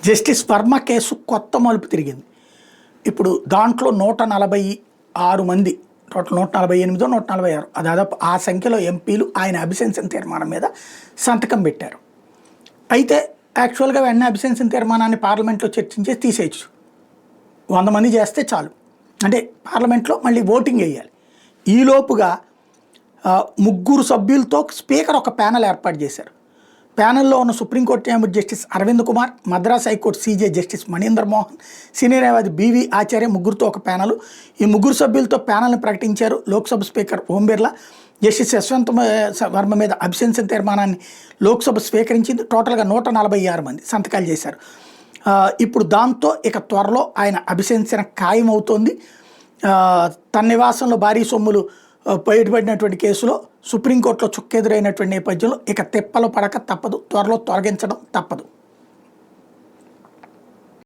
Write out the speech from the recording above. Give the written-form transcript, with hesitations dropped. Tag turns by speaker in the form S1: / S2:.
S1: Justice Varma case కొత్త మలుపు తిరిగింది. ఇప్పుడు దాంట్లో 146 మంది, టోటల్ 148 146 దాదాపు ఆ సంఖ్యలో ఎంపీలు ఆయన అభిశంసన తీర్మానం మీద సంతకం పెట్టారు. అయితే యాక్చువల్గా వెంటనే అభిశంసన తీర్మానాన్ని పార్లమెంట్లో చర్చించి తీసేయచ్చు. 100 మంది చేస్తే చాలు, అంటే పార్లమెంట్లో మళ్ళీ ఓటింగ్ వేయాలి. ఈలోపుగా 3 సభ్యులతో స్పీకర్ ఒక ప్యానెల్ ఏర్పాటు చేశారు. ప్యానెల్లో ఉన్న సుప్రీంకోర్టు న్యాయమూర్తి justice Arvind Kumar, Madras high court CJ justice Maninder Mohan, senior న్యాయవాది బివి ఆచార్య, ముగ్గురుతో ఒక ప్యానెల్. ఈ 3 సభ్యులతో ప్యానెల్ని ప్రకటించారు. లోక్సభ స్పీకర్ ఓం బిర్లా జస్టిస్ యశ్వంత్ వర్మ మీద అభిశంసన తీర్మానాన్ని లోక్సభ స్వీకరించింది. టోటల్గా 146 మంది సంతకాలు చేశారు. ఇప్పుడు దాంతో ఇక త్వరలో ఆయన అభిశంసన ఖాయమవుతోంది. తన నివాసంలో భారీ సొమ్ములు బయటపడినటువంటి కేసులో సుప్రీంకోర్టులో చుక్కెదురైనటువంటి నేపథ్యంలో ఇక తిప్పలు పడక తప్పదు, త్వరలో తొలగించడం తప్పదు.